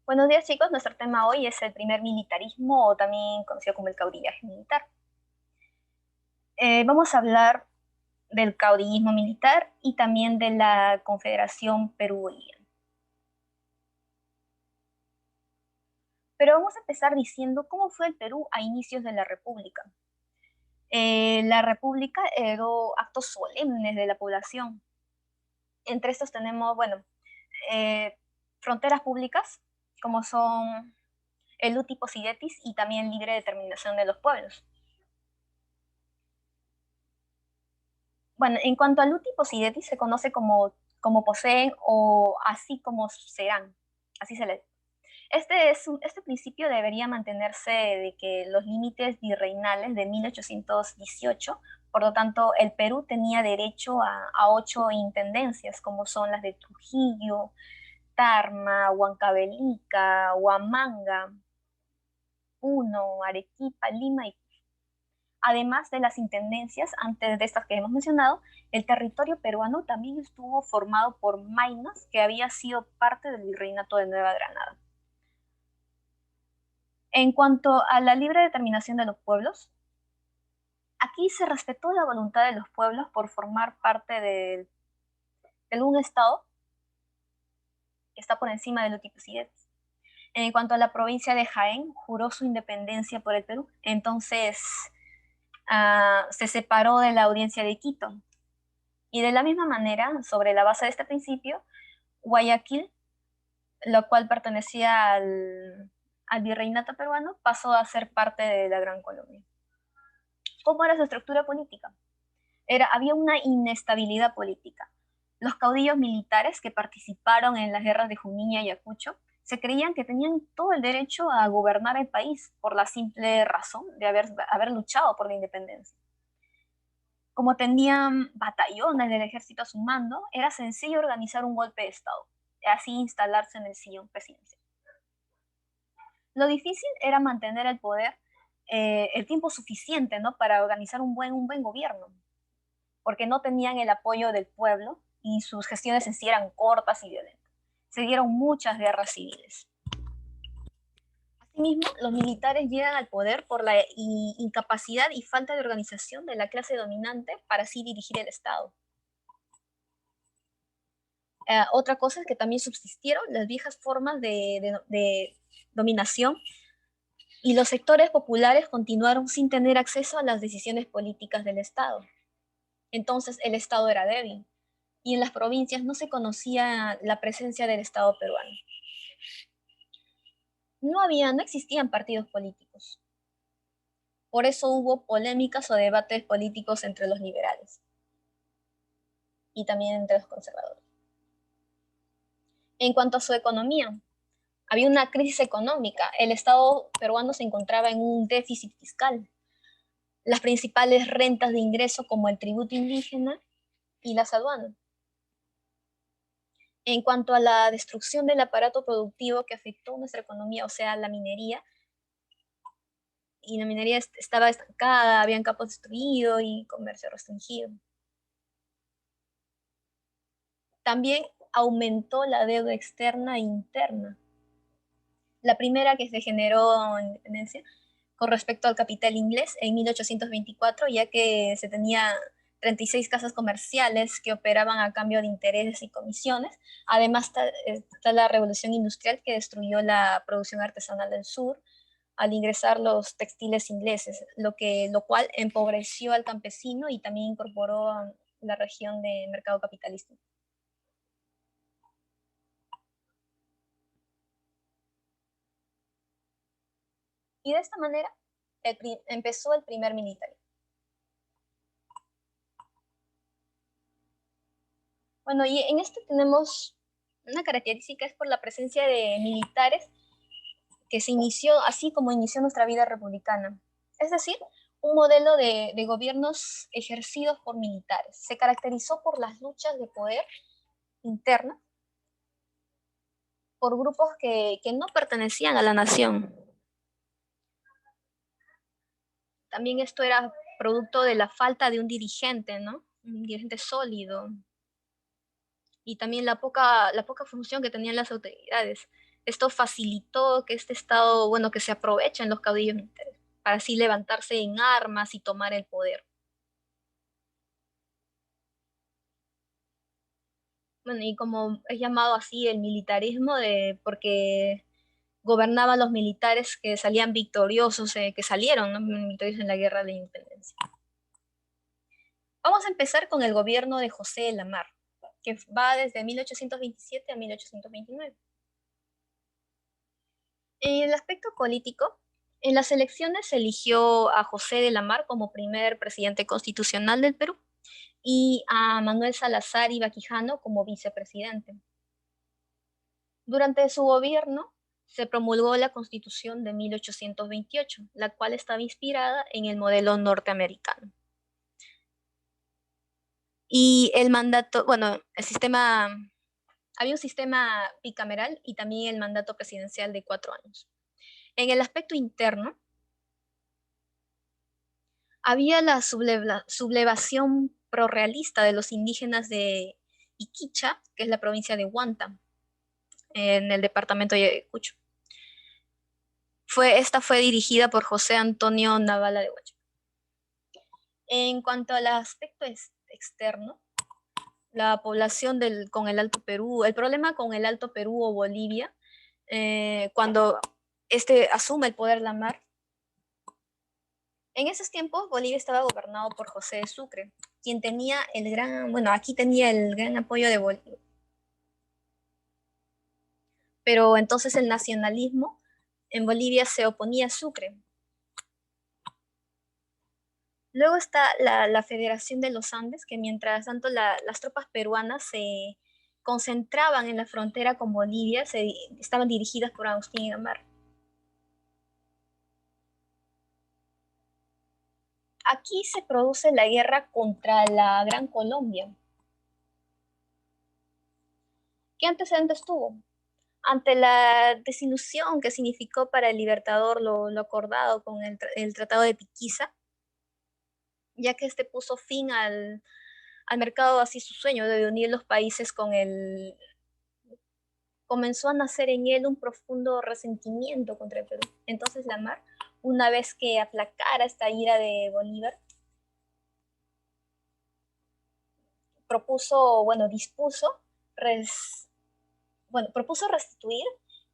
Buenos días chicos, nuestro tema hoy es el primer militarismo o también conocido como el caudillaje militar. Vamos a hablar del caudillismo militar y también de la Confederación Perú-Boliviana. Pero vamos a empezar diciendo cómo fue el Perú a inicios de la República. La República heredó actos solemnes de la población. Entre estos tenemos, eh, fronteras públicas, como son el uti possidetis y también libre determinación de los pueblos. Bueno, en cuanto al uti possidetis, se conoce como poseen o así como serán, así se le. Este principio debería mantenerse de que los límites virreinales de 1818, por lo tanto, el Perú tenía derecho a 8 intendencias, como son las de Trujillo, Tarma, Huancavelica, Huamanga, Puno, Arequipa, Lima y además de las intendencias, antes de estas que hemos mencionado, el territorio peruano también estuvo formado por Maynas, que había sido parte del virreinato de Nueva Granada. En cuanto a la libre determinación de los pueblos, aquí se respetó la voluntad de los pueblos por formar parte de un Estado que está por encima del Utipucidetes. En cuanto a la provincia de Jaén, juró su independencia por el Perú, entonces se separó de la audiencia de Quito. Y de la misma manera, sobre la base de este principio, Guayaquil, lo cual pertenecía al virreinato peruano, pasó a ser parte de la Gran Colombia. ¿Cómo era su estructura política? Había una inestabilidad política. Los caudillos militares que participaron en las guerras de Junín y Ayacucho se creían que tenían todo el derecho a gobernar el país por la simple razón de haber luchado por la independencia. Como tenían batallones del ejército a su mando, era sencillo organizar un golpe de Estado, y así instalarse en el sillón presidencial. Lo difícil era mantener el poder el tiempo suficiente, ¿no?, para organizar un buen gobierno, porque no tenían el apoyo del pueblo y sus gestiones en sí eran cortas y violentas. Se dieron muchas guerras civiles. Asimismo, los militares llegan al poder por la incapacidad y falta de organización de la clase dominante para así dirigir el Estado. Otra cosa es que también subsistieron las viejas formas de dominación y los sectores populares continuaron sin tener acceso a las decisiones políticas del Estado. Entonces el Estado era débil y en las provincias no se conocía la presencia del Estado peruano. No existían partidos políticos. Por eso hubo polémicas o debates políticos entre los liberales y también entre los conservadores. En cuanto a su economía, había una crisis económica. El Estado peruano se encontraba en un déficit fiscal. Las principales rentas de ingreso como el tributo indígena y las aduanas. En cuanto a la destrucción del aparato productivo que afectó nuestra economía, o sea, la minería, y la minería estaba estancada, habían campos destruidos y comercio restringido. También aumentó la deuda externa e interna. La primera que se generó en independencia con respecto al capital inglés en 1824, ya que se tenía 36 casas comerciales que operaban a cambio de intereses y comisiones. Además está la revolución industrial que destruyó la producción artesanal del sur al ingresar los textiles ingleses, lo cual empobreció al campesino y también incorporó a la región de mercado capitalista. Y de esta manera empezó el primer militarismo. Bueno, y en este tenemos una característica, es por la presencia de militares que se inició así como inició nuestra vida republicana. Es decir, un modelo de gobiernos ejercidos por militares. Se caracterizó por las luchas de poder internas por grupos que no pertenecían a la nación. También esto era producto de la falta de un dirigente, ¿no? Un dirigente sólido. Y también la poca función que tenían las autoridades. Esto facilitó que este estado, bueno, que se aprovechen los caudillos militares para así levantarse en armas y tomar el poder. Bueno, y como es llamado así el militarismo, porque gobernaban los militares que salían victoriosos, que salieron, ¿no?, victoriosos en la guerra de la independencia. Vamos a empezar con el gobierno de José de la Mar, que va desde 1827 a 1829. En el aspecto político, en las elecciones se eligió a José de la Mar como primer presidente constitucional del Perú y a Manuel Salazar y Baquijano como vicepresidente. Durante su gobierno se promulgó la Constitución de 1828, la cual estaba inspirada en el modelo norteamericano. Y el mandato, bueno, había un sistema bicameral y también el mandato presidencial de 4 años. En el aspecto interno, había la sublevación prorrealista de los indígenas de Iquicha, que es la provincia de Huanta, en el departamento de Ayacucho. Esta fue dirigida por José Antonio Navala de Huacho. En cuanto al aspecto externo, la población con el Alto Perú, el problema con el Alto Perú o Bolivia, cuando asume el poder la mar, en esos tiempos Bolivia estaba gobernado por José de Sucre, quien tenía aquí tenía el gran apoyo de Bolivia. Pero entonces el nacionalismo en Bolivia se oponía a Sucre. Luego está la Federación de los Andes, que mientras tanto las tropas peruanas se concentraban en la frontera con Bolivia, estaban dirigidas por Agustín Gamar. Aquí se produce la guerra contra la Gran Colombia. ¿Qué antecedentes tuvo? Ante la desilusión que significó para el Libertador lo acordado con el Tratado de Piquiza, ya que este puso fin al mercado, así su sueño de unir los países comenzó a nacer en él un profundo resentimiento contra el Perú. Entonces la mar, una vez que aplacara esta ira de Bolívar, propuso restituir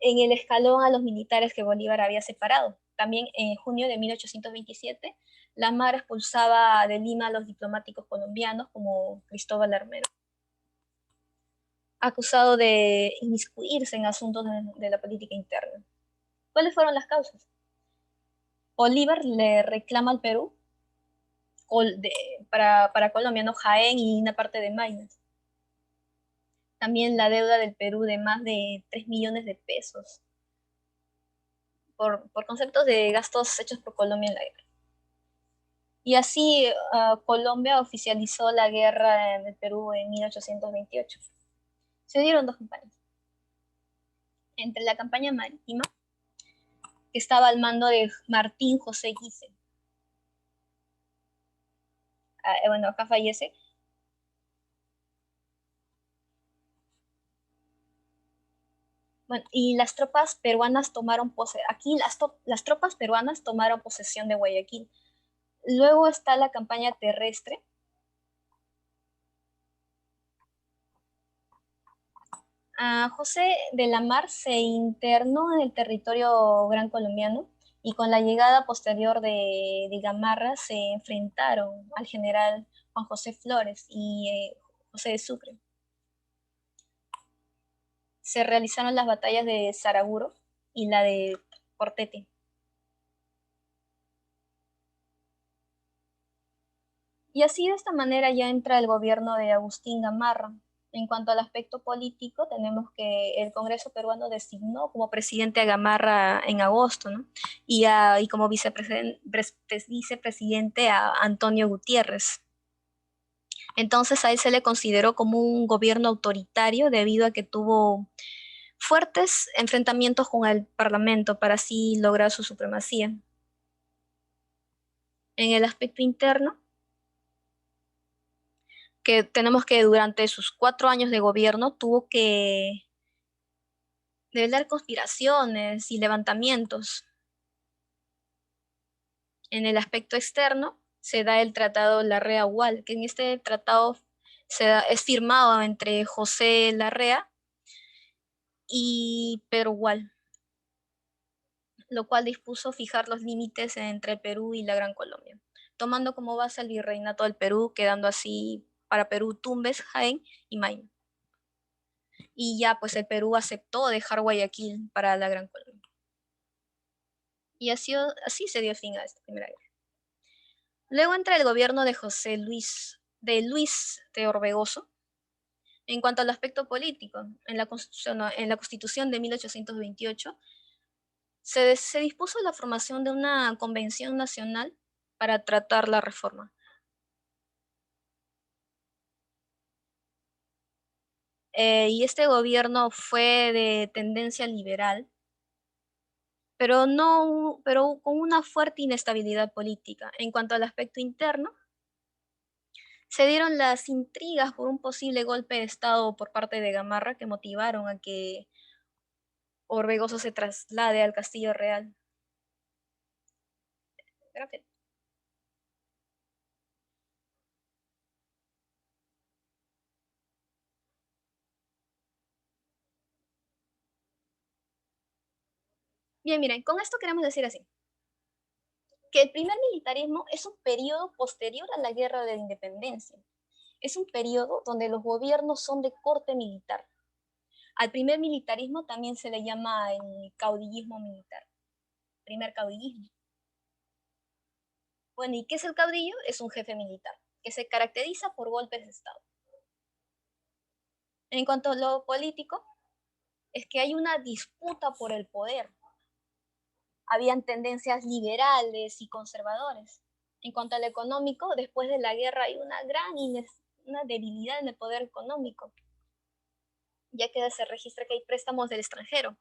en el escalón a los militares que Bolívar había separado. También en junio de 1827, la mar expulsaba de Lima a los diplomáticos colombianos como Cristóbal Armero, acusado de inmiscuirse en asuntos de la política interna. ¿Cuáles fueron las causas? Bolívar le reclama al Perú para Colombia, ¿no?, Jaén y una parte de Maynas. También la deuda del Perú de más de 3 millones de pesos por conceptos de gastos hechos por Colombia en la guerra. Y así Colombia oficializó la guerra en el Perú en 1828. Se dieron dos campañas. Entre la campaña marítima, que estaba al mando de Martín José Guise. Bueno, acá fallece. Bueno, y las tropas peruanas las tropas peruanas tomaron posesión de Guayaquil. Luego está la campaña terrestre. José de la Mar se internó en el territorio gran colombiano y con la llegada posterior de Gamarra se enfrentaron al general Juan José Flores y José de Sucre. Se realizaron las batallas de Saraguro y la de Portete. Y así de esta manera ya entra el gobierno de Agustín Gamarra. En cuanto al aspecto político, tenemos que el Congreso peruano designó como presidente a Gamarra en agosto, ¿no? Y como vicepresidente a Antonio Gutiérrez. Entonces a él se le consideró como un gobierno autoritario debido a que tuvo fuertes enfrentamientos con el Parlamento para así lograr su supremacía. En el aspecto interno, que tenemos que durante sus 4 años de gobierno tuvo que develar conspiraciones y levantamientos. En el aspecto externo se da el Tratado Larrea-Wall, que en este tratado es firmado entre José Larrea y Pedro Wall, lo cual dispuso fijar los límites entre Perú y la Gran Colombia, tomando como base el virreinato del Perú, quedando así para Perú Tumbes, Jaén y Maine. Y ya pues el Perú aceptó dejar Guayaquil para la Gran Colombia. Y así se dio fin a esta primera guerra. Luego entra el gobierno de Luis de Orbegoso. En cuanto al aspecto político, en la Constitución de 1828 se dispuso la formación de una convención nacional para tratar la reforma. Y este gobierno fue de tendencia liberal, pero con una fuerte inestabilidad política. En cuanto al aspecto interno, se dieron las intrigas por un posible golpe de Estado por parte de Gamarra que motivaron a que Orbegoso se traslade al Castillo Real. Gracias. Bien, miren, con esto queremos decir así, que el primer militarismo es un periodo posterior a la Guerra de la Independencia. Es un periodo donde los gobiernos son de corte militar. Al primer militarismo también se le llama el caudillismo militar, primer caudillismo. Bueno, ¿y qué es el caudillo? Es un jefe militar, que se caracteriza por golpes de Estado. En cuanto a lo político, es que hay una disputa por el poder. Habían tendencias liberales y conservadores. En cuanto al económico, después de la guerra hay una debilidad en el poder económico, ya que se registra que hay préstamos del extranjero.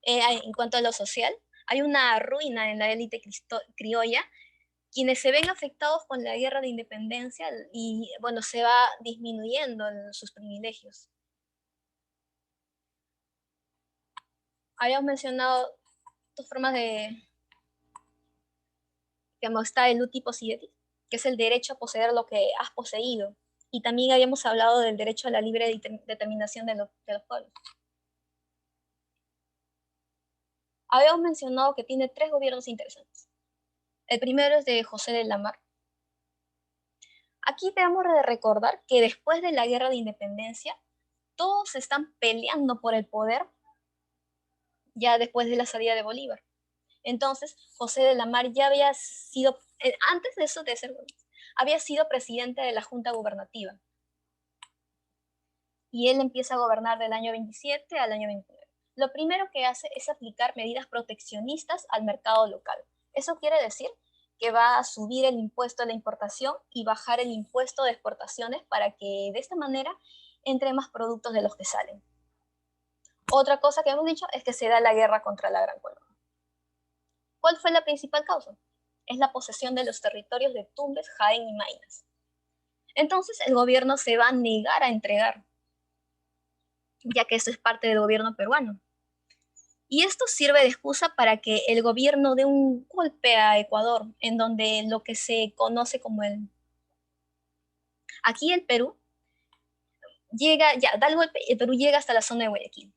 En cuanto a lo social, hay una ruina en la élite criolla, quienes se ven afectados con la guerra de independencia y, bueno, se va disminuyendo sus privilegios. Habíamos mencionado dos formas de, digamos, está el uti possidetis, que es el derecho a poseer lo que has poseído. Y también habíamos hablado del derecho a la libre determinación de los pueblos. Habíamos mencionado que tiene tres gobiernos interesantes. El primero es de José de Lamar. Aquí debemos de recordar que después de la guerra de independencia, todos están peleando por el poder ya después de la salida de Bolívar. Entonces, José de Lamar ya había sido, antes de eso de ser había sido presidente de la Junta Gubernativa. Y él empieza a gobernar del año 27 al año 29. Lo primero que hace es aplicar medidas proteccionistas al mercado local. Eso quiere decir que va a subir el impuesto a la importación y bajar el impuesto de exportaciones para que de esta manera entre más productos de los que salen. Otra cosa que hemos dicho es que se da la guerra contra la Gran Colombia. ¿Cuál fue la principal causa? Es la posesión de los territorios de Tumbes, Jaén y Maynas. Entonces el gobierno se va a negar a entregar, ya que esto es parte del gobierno peruano. Y esto sirve de excusa para que el gobierno dé un golpe a Ecuador, en donde lo que se conoce como Aquí el Perú llega, ya da el golpe, el Perú llega hasta la zona de Guayaquil.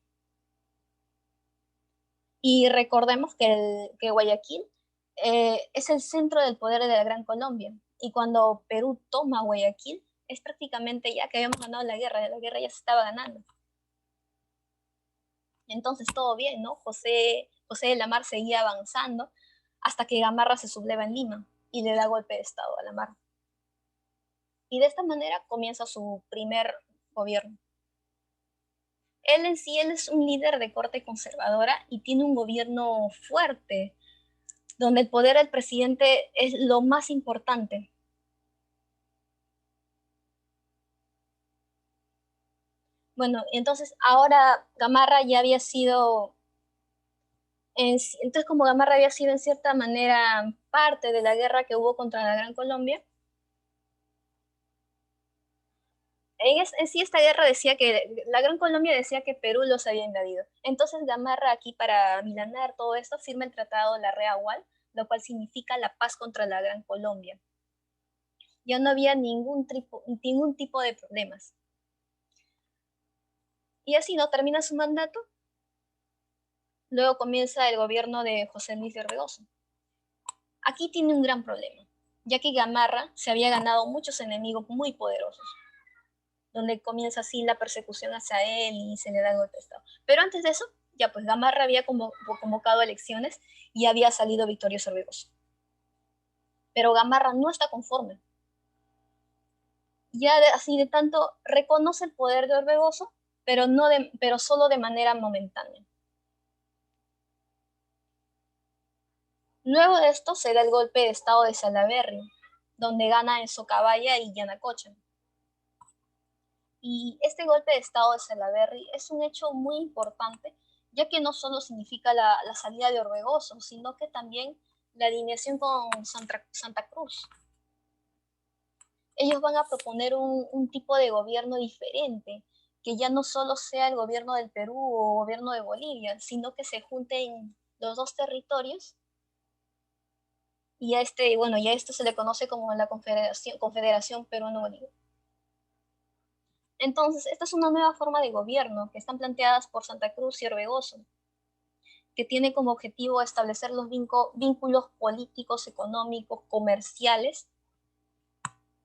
Y recordemos que Guayaquil es el centro del poder de la Gran Colombia. Y cuando Perú toma Guayaquil, es prácticamente ya que habíamos ganado la guerra ya se estaba ganando. Entonces todo bien, ¿no? José de la Mar seguía avanzando hasta que Gamarra se subleva en Lima y le da golpe de Estado a la Mar. Y de esta manera comienza su primer gobierno. Él en sí, él es un líder de corte conservadora y tiene un gobierno fuerte, donde el poder del presidente es lo más importante. Bueno, entonces ahora Gamarra ya había sido, entonces como Gamarra había sido en cierta manera parte de la guerra que hubo contra la Gran Colombia, en sí esta guerra decía que la Gran Colombia decía que Perú los había invadido. Entonces Gamarra aquí para milanar todo esto firma el tratado de la Reagual, lo cual significa la paz contra la Gran Colombia. Ya no había ningún tipo de problemas. Y así no termina su mandato. Luego comienza el gobierno de José Luis de Orbegoso. Aquí tiene un gran problema, ya que Gamarra se había ganado muchos enemigos muy poderosos, donde comienza así la persecución hacia él y se le da el golpe de Estado. Pero antes de eso, ya pues Gamarra había convocado elecciones y había salido victorioso Orbegoso. Pero Gamarra no está conforme. Ya así de tanto reconoce el poder de Orbegoso, pero solo de manera momentánea. Luego de esto se da el golpe de Estado de Salaverry, donde gana en Socabaya y Yanacocha. Y este golpe de Estado de Salaverry es un hecho muy importante, ya que no solo significa la salida de Orbegoso, sino que también la alineación con Santa Cruz. Ellos van a proponer un tipo de gobierno diferente, que ya no solo sea el gobierno del Perú o gobierno de Bolivia, sino que se junten los dos territorios y ya esto se le conoce como la Confederación Peruano-Bolivia. Entonces, esta es una nueva forma de gobierno que están planteadas por Santa Cruz y Orbegoso, que tiene como objetivo establecer los vínculos políticos, económicos, comerciales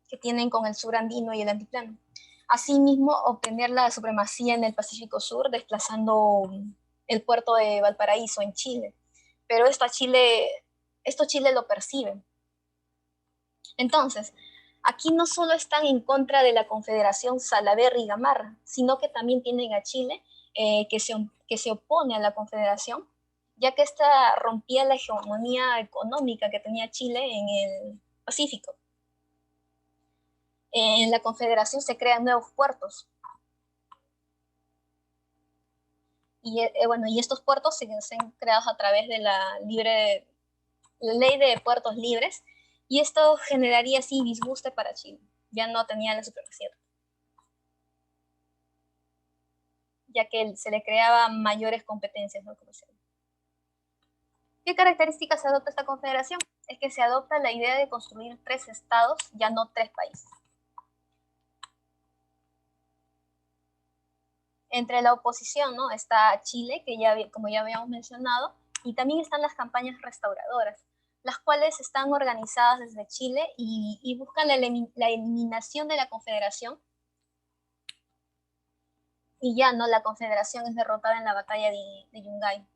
que tienen con el sur andino y el altiplano. Asimismo, obtener la supremacía en el Pacífico Sur, desplazando el puerto de Valparaíso en Chile. Pero esto Chile lo percibe. Entonces, aquí no solo están en contra de la Confederación Salaverry y Gamarra, sino que también tienen a Chile, que se opone a la Confederación, ya que esta rompía la hegemonía económica que tenía Chile en el Pacífico. En la Confederación se crean nuevos puertos. Y estos puertos se han creado a través de la ley de puertos libres, y esto generaría así disguste para Chile. Ya no tenía la supremacía, ya que se le creaba mayores competencias, ¿no? ¿Qué características adopta esta confederación? Es que se adopta la idea de construir 3 estados, ya no 3 países. Entre la oposición, ¿no?, está Chile, que como ya habíamos mencionado, y también están las campañas restauradoras, las cuales están organizadas desde Chile y buscan la eliminación de la confederación, y ya no, la confederación es derrotada en la batalla de Yungay.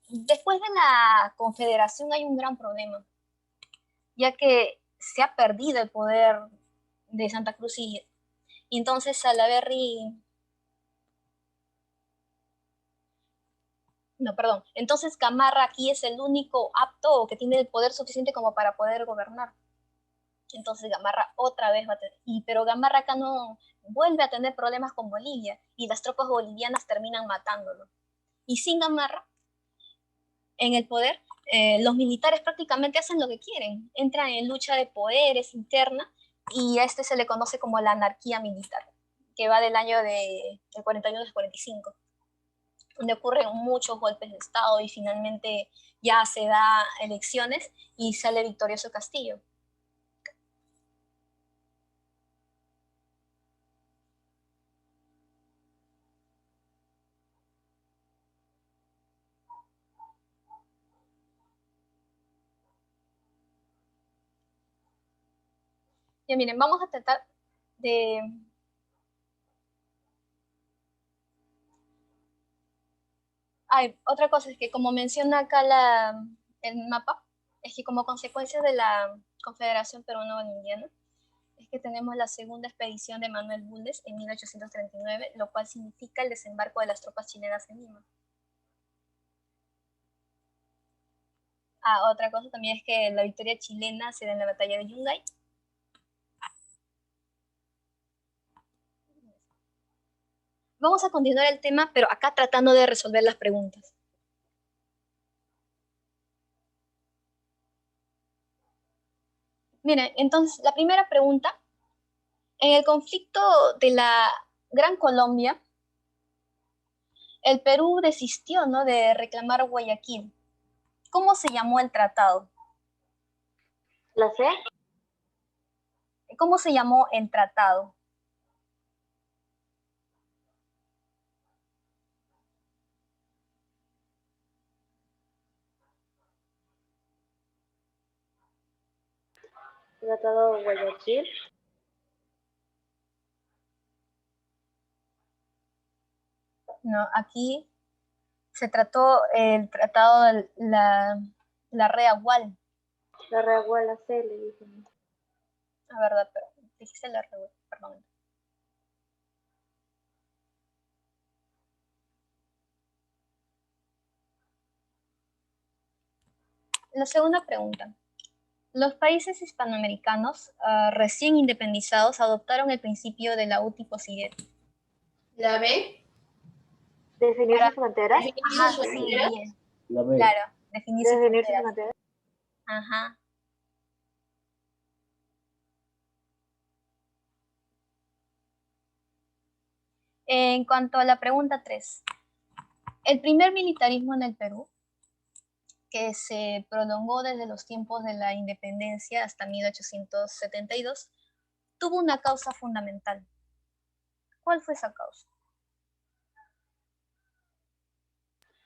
Después de la confederación hay un gran problema, ya que se ha perdido el poder de Santa Cruz y entonces Salaverry, no, perdón, entonces Gamarra aquí es el único apto o que tiene el poder suficiente como para poder gobernar. Entonces Gamarra otra vez va a tener, pero Gamarra acá no vuelve a tener problemas con Bolivia y las tropas bolivianas terminan matándolo. Y sin Gamarra en el poder, los militares prácticamente hacen lo que quieren, entran en lucha de poderes interna y a este se le conoce como la anarquía militar, que va del año del 41 al 45, donde ocurren muchos golpes de Estado y finalmente ya se da elecciones y sale victorioso Castillo. Ya miren, vamos a tratar de... Otra cosa es que como menciona acá el mapa, es que como consecuencia de la Confederación Peruano-Boliviana, es que tenemos la segunda expedición de Manuel Bulnes en 1839, lo cual significa el desembarco de las tropas chilenas en Lima. Otra cosa también es que la victoria chilena se da en la batalla de Yungay. Vamos a continuar el tema, pero acá tratando de resolver las preguntas. Miren, entonces, la primera pregunta En el conflicto de la Gran Colombia, el Perú desistió, ¿no?, de reclamar Guayaquil. ¿Cómo se llamó el tratado? ¿La sé? ¿Cómo se llamó el tratado? Tratado de Guayaquil. No, aquí se trató el tratado de la Rea Wall. La Reagua, la C, le dicen. La verdad, pero dijiste la Rea Wall, perdón. La segunda pregunta. Los países hispanoamericanos recién independizados adoptaron el principio de la utiposidad. La B. Definir sus fronteras. Ajá, sí, bien. Claro, definir sus Definir sus fronteras. fronteras. Ajá. En cuanto a la pregunta 3, el primer militarismo en el Perú, que se prolongó desde los tiempos de la independencia hasta 1872, tuvo una causa fundamental. ¿Cuál fue esa causa?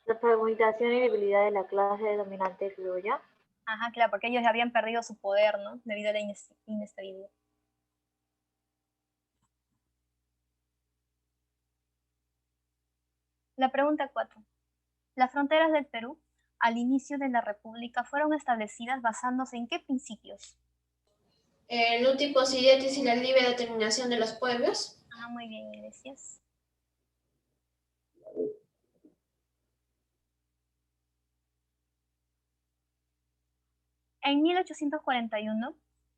La fragmentación y debilidad de la clase dominante criolla. Ajá, claro, porque ellos habían perdido su poder, ¿no?, debido a la inestabilidad. La pregunta 4. Las fronteras del Perú al inicio de la República fueron establecidas basándose en qué principios? El utiposidetis y la libre determinación de los pueblos. Ah, muy bien, Iglesias. En 1841,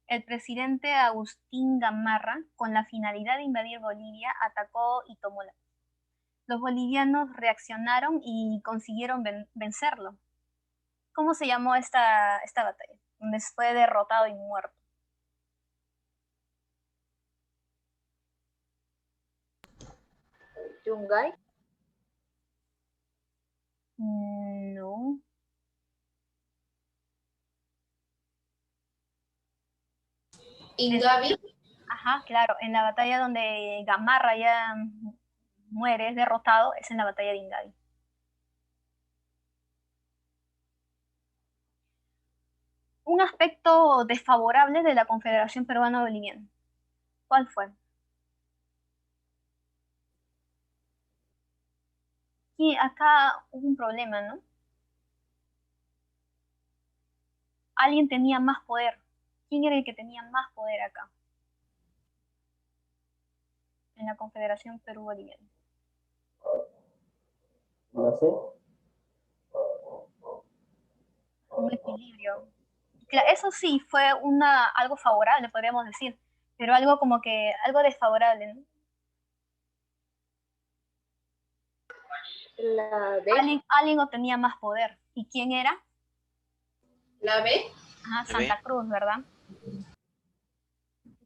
el presidente Agustín Gamarra, con la finalidad de invadir Bolivia, atacó y tomó la. Los bolivianos reaccionaron y consiguieron vencerlo. ¿Cómo se llamó esta batalla? Donde fue derrotado y muerto. Yungay. No. Ingavi. Ajá, claro, en la batalla donde Gamarra ya muere, es derrotado, es en la batalla de Ingavi. Un aspecto desfavorable de la Confederación Peruano-Boliviana. ¿Cuál fue? Y acá hubo un problema, ¿no? Alguien tenía más poder. ¿Quién era el que tenía más poder acá? En la Confederación Perú-Boliviana. No sé. Un equilibrio. Eso sí fue algo favorable, podríamos decir, pero algo como que, algo desfavorable, ¿no? La D. Alguien obtenía más poder. ¿Y quién era? La B. Ajá, Santa Cruz, ¿verdad?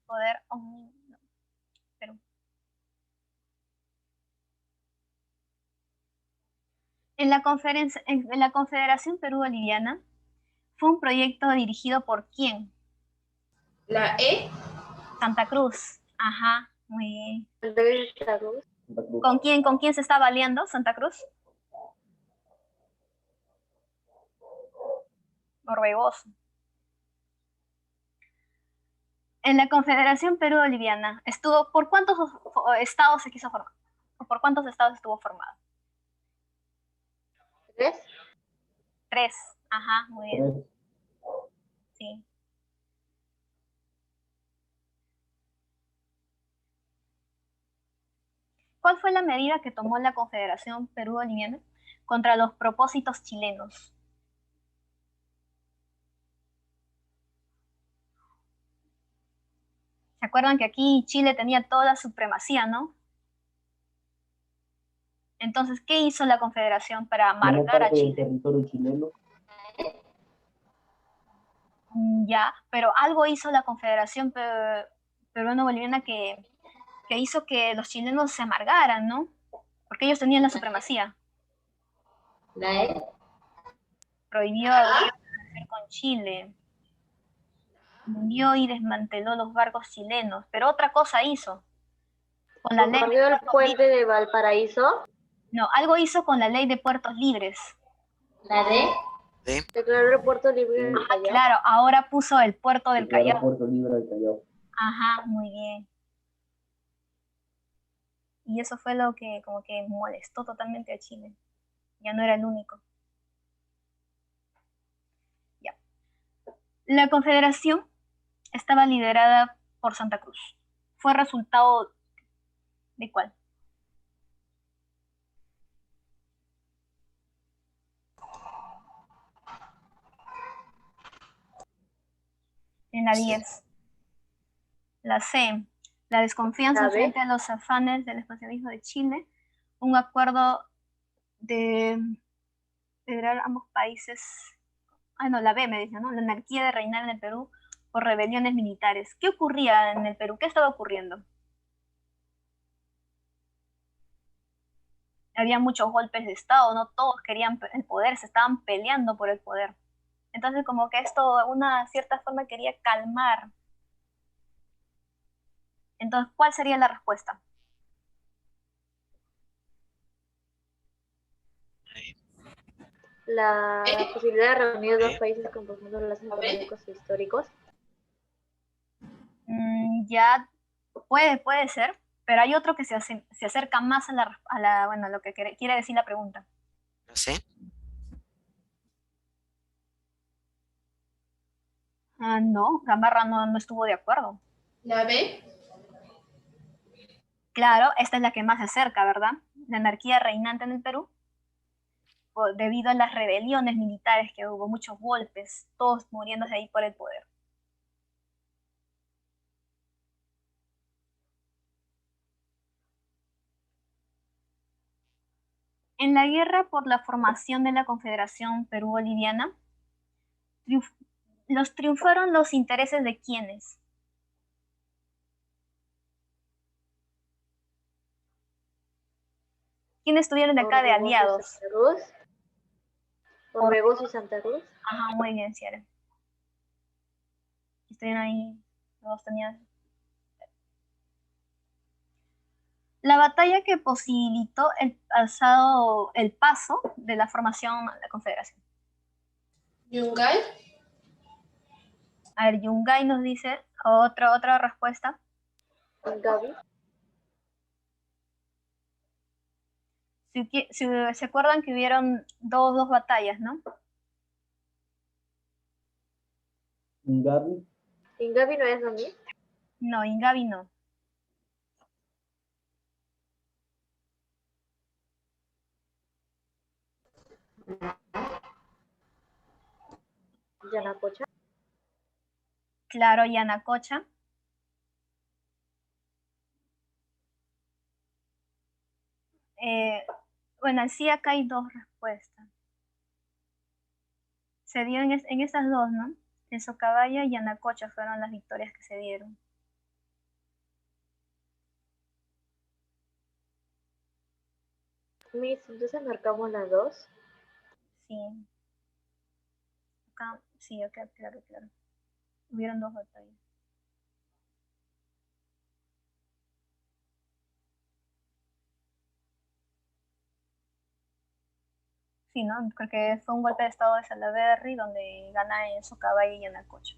Poder. No, Perú. En la Confederación Perú-Boliviana fue un proyecto dirigido por ¿quién? La E. Santa Cruz. Ajá, muy bien. El D es la Cruz. ¿Con quién se estaba aliando Santa Cruz? Orbegoso. En la Confederación Perú-Boliviana estuvo, ¿por cuántos estados se quiso formar? ¿O por cuántos estados estuvo formado? ¿Tres? 3. Ajá, muy bien. 3. Sí. ¿Cuál fue la medida que tomó la Confederación Perú-Boliviana contra los propósitos chilenos? ¿Se acuerdan que aquí Chile tenía toda la supremacía, no? Entonces, ¿qué hizo la Confederación para Como marcar a parte del Chile? territorio chileno. Ya, pero algo hizo la Confederación peruano-boliviana que hizo que los chilenos se amargaran, ¿no? Porque ellos tenían la supremacía. La E. Prohibió a Bolívar comerciar con Chile. Hundió y desmanteló los barcos chilenos. Pero otra cosa hizo. Con la ley de ¿Construyó el puertos puente libres. de Valparaíso? No, algo hizo con la ley de puertos libres. La D. D. Declaró el puerto libre del Callao. Claro, ahora puso el puerto del Callao. Puerto Libre del Callao. Ajá, muy bien. Y eso fue lo que como que molestó totalmente a Chile. Ya no era el único. Ya. La Confederación estaba liderada por Santa Cruz. ¿Fue resultado de cuál? En la 10. La C. La desconfianza frente a los afanes del expansionismo de Chile. Un acuerdo de federar ambos países. Ah, no, la B me dice, ¿no? La anarquía de reinar en el Perú por rebeliones militares. ¿Qué ocurría en el Perú? ¿Qué estaba ocurriendo? Había muchos golpes de Estado, no todos querían el poder, se estaban peleando por el poder. Entonces, como que esto, de una cierta forma, quería calmar. Entonces, ¿cuál sería la respuesta? La posibilidad de reunir dos países con profundos lazos económicos e históricos. Ya puede ser, pero hay otro que se acerca más a lo que quiere decir la pregunta. No sé. No, Gamarra no estuvo de acuerdo. ¿La B? Claro, esta es la que más se acerca, ¿verdad? La anarquía reinante en el Perú, debido a las rebeliones militares que hubo, muchos golpes, todos muriéndose ahí por el poder. En la guerra por la formación de la Confederación Perú-Boliviana, triunfaron los intereses de ¿quiénes? ¿Quiénes estuvieron de acá de aliados? Orbegoz y Santa Cruz. Ajá, muy bien, Ciara. Estuvieron ahí, todos tenían. La batalla que posibilitó el paso de la formación a la Confederación. ¿Yungay? A ver, Yungay nos dice otra respuesta. Ingavi. Si se acuerdan que hubieron dos batallas, ¿no? Ingavi. Ingavi no es lo mismo. No, Ingavi no. Yanacocha. Claro, Yanacocha. Bueno, sí, acá hay dos respuestas. Se dio en estas dos, ¿no? En Socabaya y Yanacocha fueron las victorias que se dieron. Miss, entonces marcamos las dos. Sí. Acá, sí, acá, claro. Hubieron dos batallas. Sí, ¿no? Porque fue un golpe de estado de Salaverry donde gana en Socabaya y Yanacocha.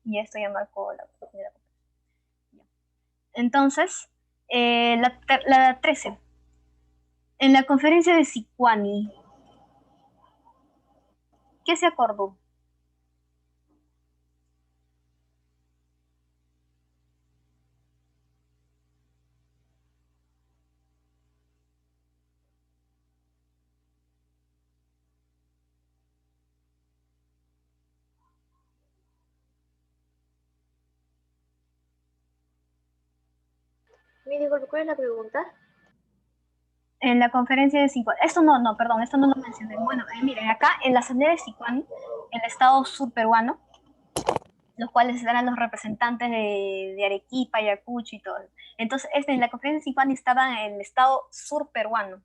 Y esto ya marcó la primera. Entonces, la 13. En la conferencia de Sicuani, ¿qué se acordó? Me dijo, ¿cuál es la pregunta? En la conferencia de Sicuani, perdón, esto no lo mencioné. Bueno, miren, acá en la asamblea de Sicuani, el estado sur peruano, los cuales eran los representantes de Arequipa, Ayacucho y todo. Entonces, en la conferencia de Zipaní estaba el estado sur peruano.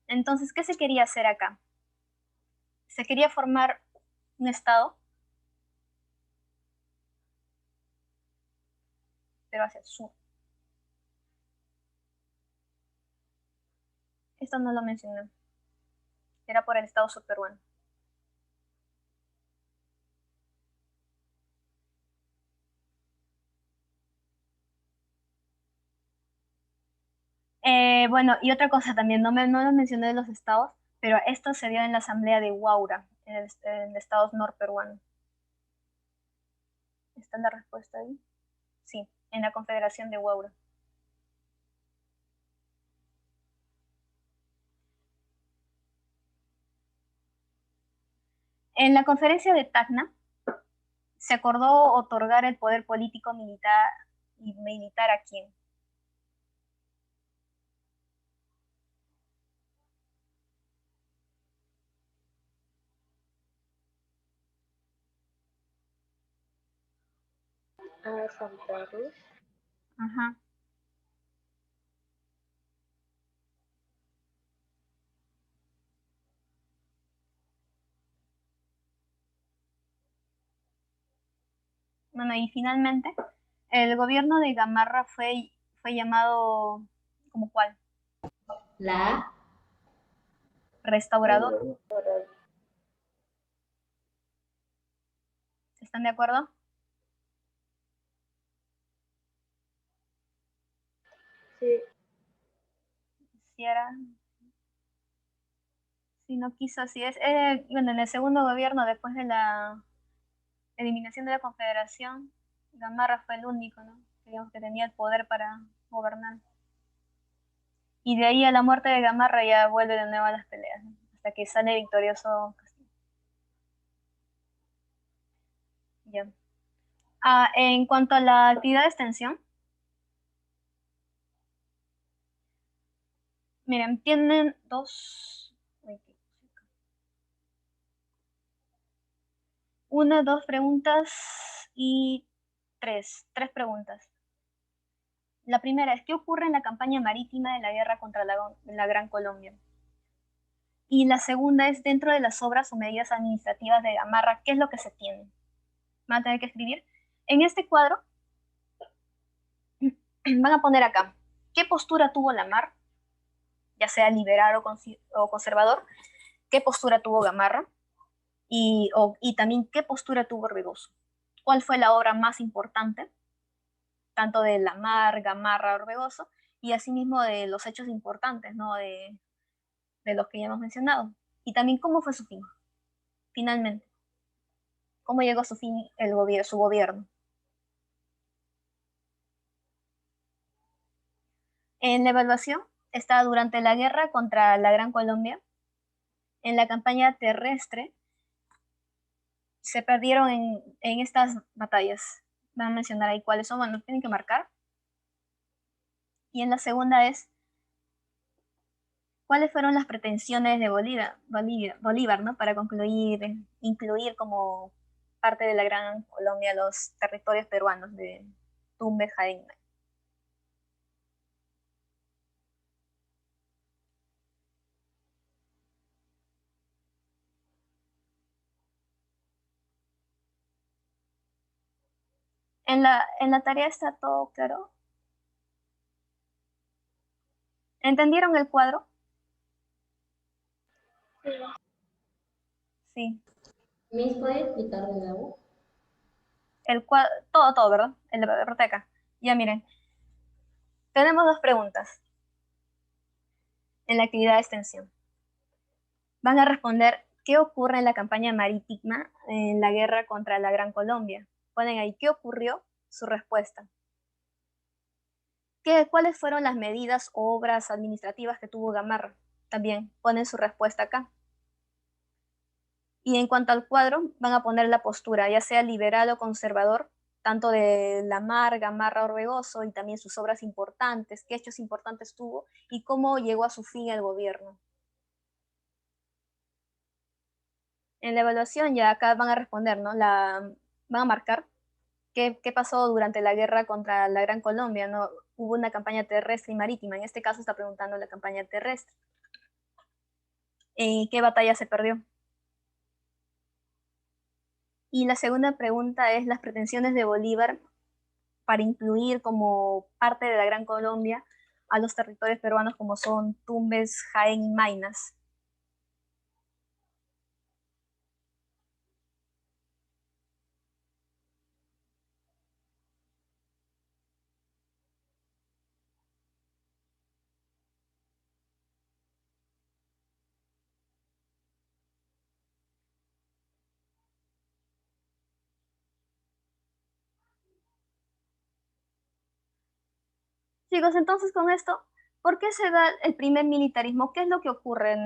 Entonces, ¿qué se quería hacer acá? Se quería formar un estado, pero hacia el sur. Esto no lo mencioné. Era por el estado sur peruano. Bueno, y otra cosa también, no lo mencioné de los estados, pero esto se dio en la asamblea de Huaura, en el estado norperuano. ¿Está la respuesta ahí? Sí, en la confederación de Huaura. En la conferencia de Tacna se acordó otorgar el poder político militar a quién. A Santa Cruz. Ajá. Bueno, y finalmente, el gobierno de Gamarra fue llamado, ¿como cuál? La Restaurador. ¿Están de acuerdo? Sí. Si era, si no quiso, si es. Bueno, en el segundo gobierno, después de la eliminación de la Confederación, Gamarra fue el único, ¿no? Digamos que tenía el poder para gobernar. Y de ahí a la muerte de Gamarra ya vuelve de nuevo a las peleas, ¿no? Hasta que sale victorioso Castillo. Ya. En cuanto a la actividad de extensión, miren, tienen una, dos preguntas y tres preguntas. La primera es, ¿qué ocurre en la campaña marítima de la guerra contra la Gran Colombia? Y la segunda es, dentro de las obras o medidas administrativas de Gamarra, ¿qué es lo que se tiene? Van a tener que escribir. En este cuadro van a poner acá, ¿qué postura tuvo la mar? Ya sea liberal o conservador. ¿Qué postura tuvo Gamarra? Y también qué postura tuvo Orbegoso. ¿Cuál fue la obra más importante? Tanto de la mar, Gamarra, Orbegoso, y asimismo de los hechos importantes, ¿no? De los que ya hemos mencionado. Y también cómo fue su fin, finalmente. ¿Cómo llegó a su fin su gobierno? En la evaluación está durante la guerra contra la Gran Colombia, en la campaña terrestre, se perdieron en estas batallas. Van a mencionar ahí cuáles son, bueno, tienen que marcar. Y en la segunda es, ¿cuáles fueron las pretensiones de Bolívar, ¿no? Para incluir como parte de la Gran Colombia los territorios peruanos de Tumbes, Jaén. En la tarea está todo claro. ¿Entendieron el cuadro? Sí. Miss, ¿puede explicar de nuevo? El cuadro, todo, ¿verdad? El de la biblioteca. Ya miren, tenemos dos preguntas en la actividad de extensión. Van a responder, ¿qué ocurre en la campaña marítima en la guerra contra la Gran Colombia? Ponen ahí, ¿qué ocurrió? Su respuesta. ¿Cuáles fueron las medidas o obras administrativas que tuvo Gamarra? También ponen su respuesta acá. Y en cuanto al cuadro, van a poner la postura, ya sea liberal o conservador, tanto de la mar, Gamarra, Orbegoso, y también sus obras importantes, qué hechos importantes tuvo y cómo llegó a su fin el gobierno. En la evaluación ya acá van a responder, ¿no? Van a marcar qué pasó durante la guerra contra la Gran Colombia, ¿no? Hubo una campaña terrestre y marítima. En este caso está preguntando la campaña terrestre. ¿En qué batalla se perdió? Y la segunda pregunta es las pretensiones de Bolívar para incluir como parte de la Gran Colombia a los territorios peruanos como son Tumbes, Jaén y Maynas. Chicos, entonces con esto, ¿por qué se da el primer militarismo? ¿Qué es lo que ocurre?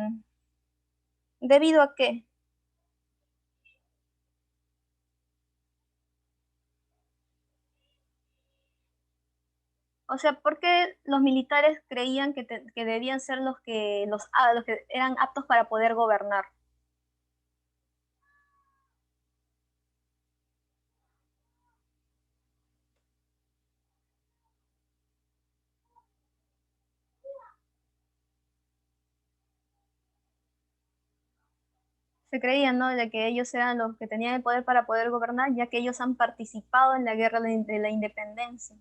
¿Debido a qué? O sea, ¿por qué los militares creían que debían ser los que eran aptos para poder gobernar? Se creían, ¿no?, de que ellos eran los que tenían el poder para poder gobernar, ya que ellos han participado en la guerra de la independencia.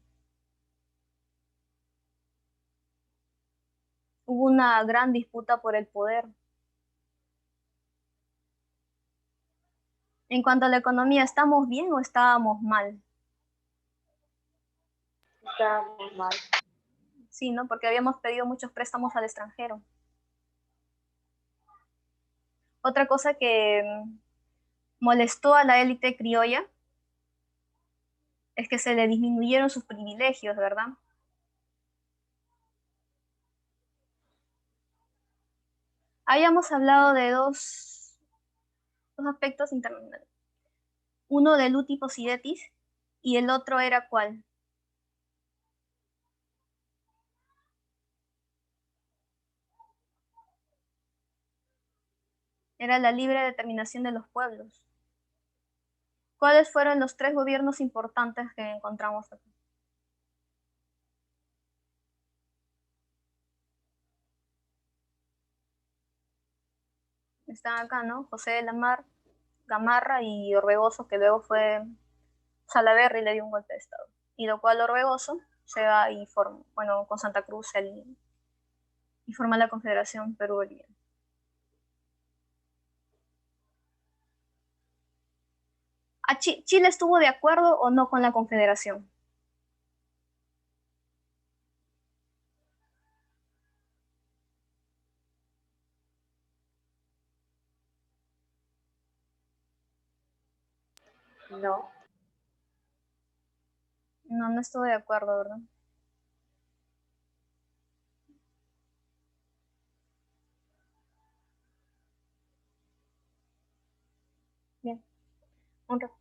Hubo una gran disputa por el poder. En cuanto a la economía, ¿estamos bien o estábamos mal? Estábamos mal. Sí, ¿no? Porque habíamos pedido muchos préstamos al extranjero. Otra cosa que molestó a la élite criolla es que se le disminuyeron sus privilegios, ¿verdad? Habíamos hablado de dos aspectos internacionales. Uno de Luti Posidetis y el otro era ¿cuál? Era la libre determinación de los pueblos. ¿Cuáles fueron los tres gobiernos importantes que encontramos aquí? Están acá, ¿no? José de la Mar, Gamarra y Orbegoso, que luego fue Salaverry y le dio un golpe de estado. Y lo cual Orbegoso se va y forma, bueno, con Santa Cruz y forma la Confederación Perú-Boliviana. ¿Chile estuvo de acuerdo o no con la Confederación? No. No, no estuvo de acuerdo, ¿verdad? Bien, un